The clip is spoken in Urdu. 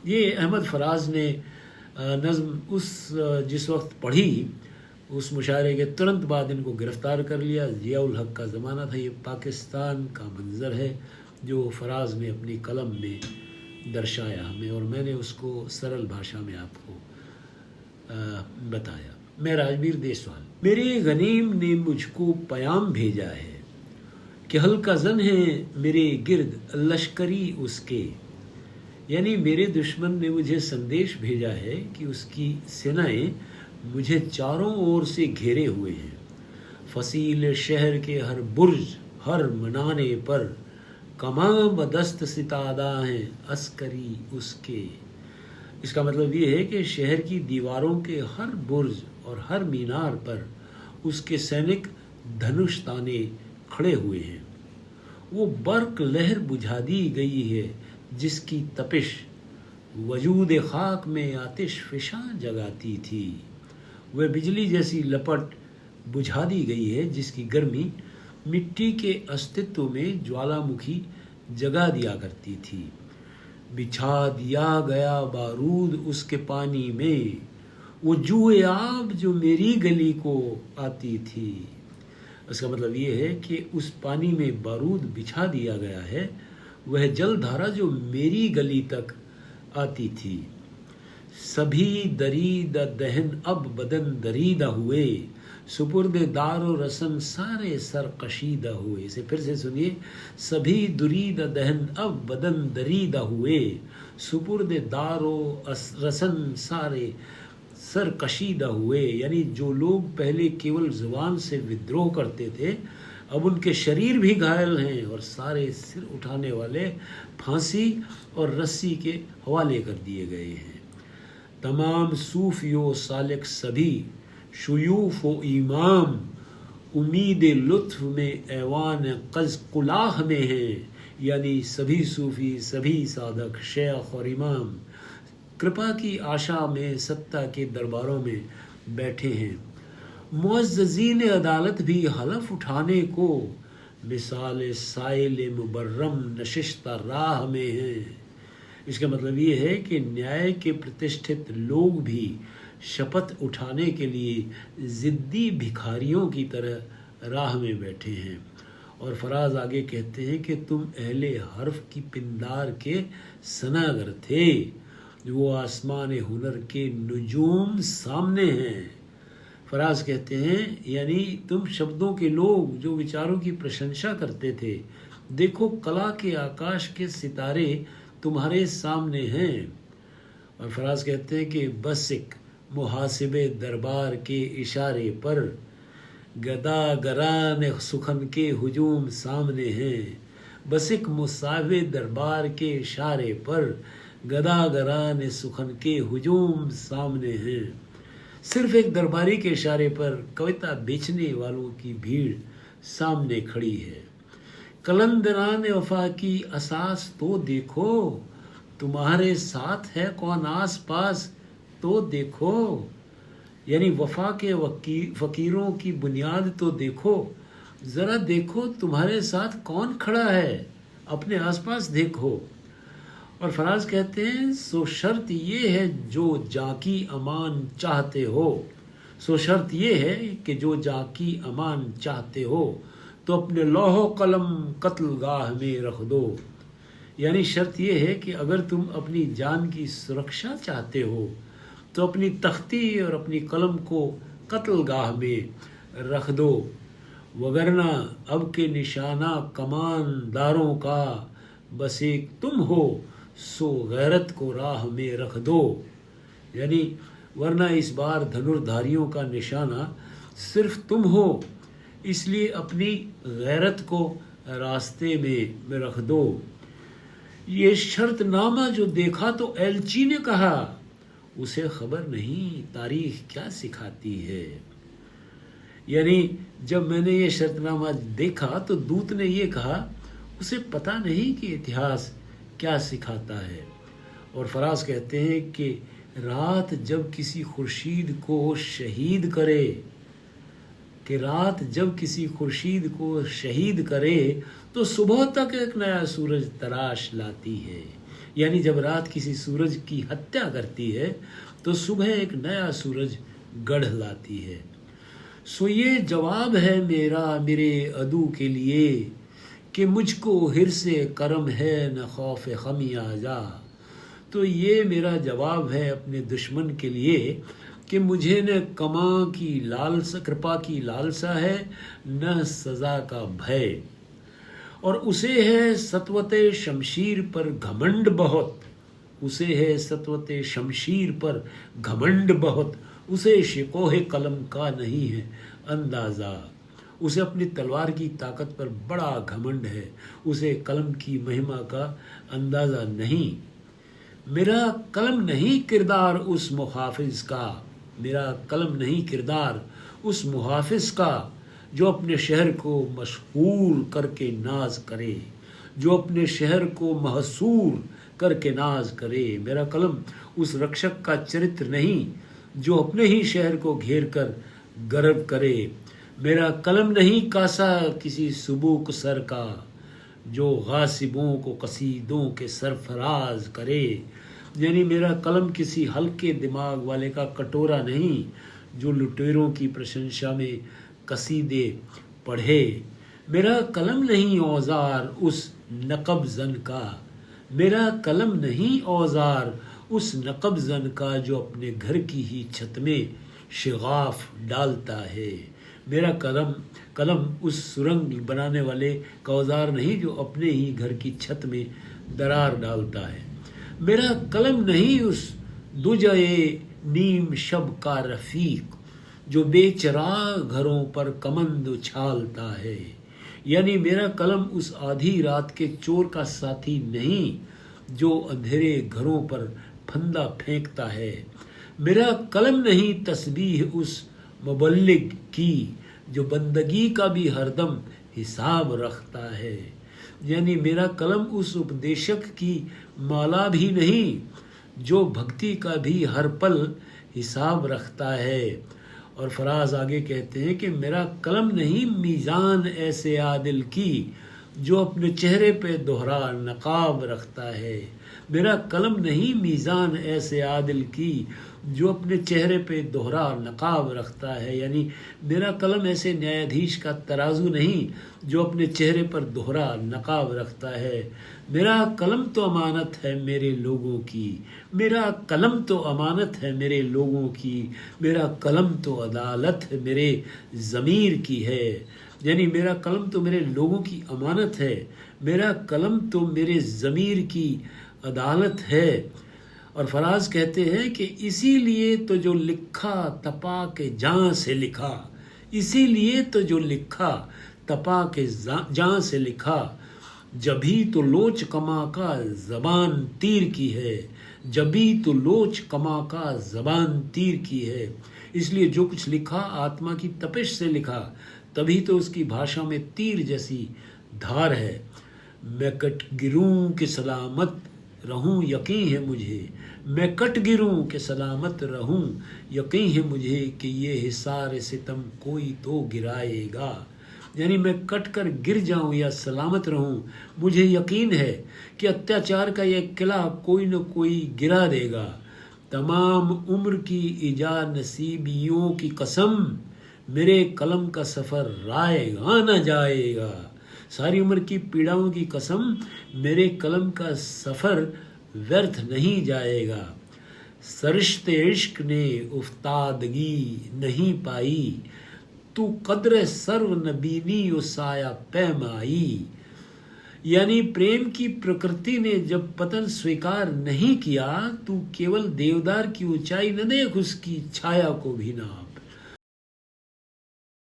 یہ احمد فراز نے نظم جس وقت پڑھی اس مشاعرے کے ترنت بعد ان کو گرفتار کر لیا۔ ضیاء الحق کا زمانہ تھا، یہ پاکستان کا منظر ہے جو فراز نے اپنی قلم میں درشایا ہمیں، اور میں نے اس کو سرل بھاشا میں آپ کو بتایا۔ میں راجبیر دیسوال۔ میرے غنیم نے مجھ کو پیام بھیجا ہے کہ ہلکا زن ہے میرے گرد لشکری اس کے، یعنی میرے دشمن نے مجھے سندیش بھیجا ہے کہ اس کی سینائیں مجھے چاروں اور سے گھیرے ہوئے ہیں۔ فصیل شہر کے ہر برج ہر منانے پر کماں بدست ستادہ ہیں عسکری اس کے۔ اس کا مطلب یہ ہے کہ شہر کی دیواروں کے ہر برج اور ہر مینار پر اس کے سینک دھنش تانے کھڑے ہوئے ہیں۔ وہ برق لہر بجھا دی گئی ہے جس کی تپش وجود خاک میں آتش فشاں جگاتی تھی۔ وہ بجلی جیسی لپٹ بجھا دی گئی ہے جس کی گرمی مٹی کے استتو میں جوالا مکھی جگا دیا کرتی تھی۔ بچھا دیا گیا بارود اس کے پانی میں، وہ جوئے آب جو میری گلی کو آتی تھی۔ اس کا مطلب یہ ہے کہ اس پانی میں بارود بچھا دیا گیا ہے، وہ جل دھارا جو میری گلی تک آتی تھی۔ سبھی دریدہ دہن اب بدن دریدہ ہوئے، سپرد دار و رسن سارے سر کشیدہ ہوئے۔ اسے پھر سے سنیے، سبھی دریدہ دہن اب بدن دریدہ ہوئے، سپرد دار و رسن سارے سر کشیدہ ہوئے، یعنی جو لوگ پہلے کیول زبان سے ودروہ کرتے تھے اب ان کے شریر بھی گھائل ہیں، اور سارے سر اٹھانے والے پھانسی اور رسی کے حوالے کر دیے گئے ہیں۔ تمام صوفی و سالک سبھی شیوف و امام امید لطف میں ایوان قز قلاہ میں ہیں، یعنی سبھی صوفی سبھی صادق شیخ اور امام کرپا کی آشا میں ستہ کے درباروں میں بیٹھے ہیں۔ معززین عدالت بھی حلف اٹھانے کو مثال سائل مبرم نشستہ راہ میں ہیں۔ اس کا مطلب یہ ہے کہ نیائے کے پرتشٹھت لوگ بھی شپت اٹھانے کے لیے ضدی بھکاریوں کی طرح راہ میں بیٹھے ہیں۔ اور فراز آگے کہتے ہیں کہ تم اہل حرف کی پندار کے سناگر تھے، وہ آسمان ہنر کے نجوم سامنے ہیں۔ فراز کہتے ہیں یعنی تم شبدوں کے لوگ جو وچاروں کی پرشنسا کرتے تھے، دیکھو کلا کے آکاش کے ستارے تمہارے سامنے ہیں۔ اور فراز کہتے ہیں کہ بس ایک محاسب دربار کے اشارے پر گدا گران سخن کے ہجوم سامنے ہیں۔ بس ایک محاسب دربار کے اشارے پر گدا گران سخن کے ہجوم سامنے ہیں۔ صرف ایک درباری کے اشارے پر کویتا بیچنے والوں کی بھیڑ سامنے کھڑی ہے۔ قلندران وفا کی اساس تو دیکھو، تمہارے ساتھ ہے کون آس پاس تو دیکھو، یعنی وفا کے فقیروں کی بنیاد تو دیکھو، ذرا دیکھو تمہارے ساتھ کون کھڑا ہے، اپنے آس پاس دیکھو۔ اور فراز کہتے ہیں سو شرط یہ ہے جو جاں کی امان چاہتے ہو، سو شرط یہ ہے کہ جو جاں کی امان چاہتے ہو تو اپنے لوح و قلم قتل گاہ میں رکھ دو، یعنی شرط یہ ہے کہ اگر تم اپنی جان کی سرکشا چاہتے ہو تو اپنی تختی اور اپنی قلم کو قتل گاہ میں رکھ دو، وگرنہ اب کے نشانہ کمان داروں کا بس ایک تم ہو، سو غیرت کو راہ میں رکھ دو، یعنی ورنہ اس بار دھنردھاریوں کا نشانہ صرف تم ہو، اس لیے اپنی غیرت کو راستے میں رکھ دو۔ یہ شرط نامہ جو دیکھا تو ایلچی نے کہا، اسے خبر نہیں تاریخ کیا سکھاتی ہے، یعنی جب میں نے یہ شرط نامہ دیکھا تو دوت نے یہ کہا اسے پتہ نہیں کہ اتہاس کیا سکھاتا ہے۔ اور فراز کہتے ہیں کہ رات جب کسی خورشید کو شہید کرے، کہ رات جب کسی خورشید کو شہید کرے تو صبح تک ایک نیا سورج تراش لاتی ہے، یعنی جب رات کسی سورج کی ہتیا کرتی ہے تو صبح ایک نیا سورج گڑھ لاتی ہے۔ سو یہ جواب ہے میرے عدو کے لیے کہ مجھ کو حرص کرم ہے نہ خوف خمیازہ۔ تو یہ میرا جواب ہے اپنے دشمن کے لیے کہ مجھے نہ کرپا کی لالسا ہے نہ سزا کا بھے، اور اسے ہے سطوت شمشیر پر گھمنڈ بہت، اسے شکوہ قلم کا نہیں ہے اندازہ۔ اسے اپنی تلوار کی طاقت پر بڑا گھمنڈ ہے، اسے قلم کی مہما کا اندازہ نہیں۔ میرا قلم نہیں کردار اس محافظ کا جو اپنے شہر کو مشغول کر کے ناز کرے، میرا قلم اس رکشک کا چرتر نہیں جو اپنے ہی شہر کو گھیر کر گرو کرے، میرا قلم نہیں کاسا کسی سبوک سر کا جو غاصبوں کو قصیدوں کے سرفراز کرے، یعنی میرا قلم کسی ہلکے دماغ والے کا کٹورا نہیں جو لٹیروں کی پرشنسا میں قصیدے پڑھے، میرا قلم نہیں اوزار اس نقب زن کا جو اپنے گھر کی ہی چھت میں شغاف ڈالتا ہے، میرا قلم اس سرنگ بنانے والے کا اوزار نہیں جو اپنے ہی گھر کی چھت میں درار ڈالتا ہے، میرا قلم نہیں اس دجے نیم شب کا رفیق جو بے چراغ گھروں پر کمند اچھالتا ہے، یعنی میرا قلم اس آدھی رات کے چور کا ساتھی نہیں جو اندھیرے گھروں پر پھندا پھینکتا ہے، میرا قلم نہیں تسبیح اس مبلغ کی جو بندگی کا بھی ہر دم حساب رکھتا ہے، یعنی میرا قلم اس اپدیشک کی مالا بھی نہیں جو بھکتی کا بھی ہر پل حساب رکھتا ہے۔ اور فراز آگے کہتے ہیں کہ میرا قلم نہیں میزان ایسے عادل کی جو اپنے چہرے پہ دوہرا نقاب رکھتا ہے، میرا قلم نہیں میزان ایسے عادل کی جو اپنے چہرے پہ دوہرا نقاب رکھتا ہے، یعنی میرا قلم ایسے نیادھیش کا ترازو نہیں جو اپنے چہرے پر دوہرا نقاب رکھتا ہے، میرا قلم تو امانت ہے میرے لوگوں کی، میرا قلم تو امانت ہے میرے لوگوں کی، میرا قلم تو عدالت میرے ضمیر کی ہے، یعنی میرا قلم تو میرے لوگوں کی امانت ہے، میرا قلم تو میرے ضمیر کی عدالت ہے۔ اور فراز کہتے ہیں کہ اسی لیے تو جو لکھا تپا کے جاں سے لکھا، اسی لیے تو جو لکھا تپا کے جاں سے لکھا، جبھی تو لوچ کما کا زبان تیر کی ہے، جبھی تو لوچ کما کا زبان تیر کی ہے، اس لیے جو کچھ لکھا آتما کی تپش سے لکھا، تبھی تو اس کی بھاشا میں تیر جیسی دھار ہے۔ میں کٹ گروں کہ سلامت رہوں یقین ہے مجھے، میں کٹ گروں کہ سلامت رہوں یقین ہے مجھے کہ یہ حصار ستم کوئی تو گرائے گا، یعنی میں کٹ کر گر جاؤں یا سلامت رہوں، مجھے یقین ہے کہ اتیاچار کا یہ قلعہ کوئی نہ کوئی گرا دے گا۔ تمام عمر کی ایجا نصیبیوں کی قسم، میرے قلم کا سفر رائے گا نہ جائے گا، ساری عمر کی پیڑاؤں کی قسم، میرے قلم کا سفر ورتھ نہیں جائے گا۔ سرشت عشق نے افتادگی نہیں پائی، تو قدر سرو نبینی و سایہ پیمائی، یعنی پریم کی پرکرتی نے جب پتن سویکار نہیں کیا تو کیول دیودار کی اونچائی نہ دیکھ، اس کی چھایا کو بھی نہ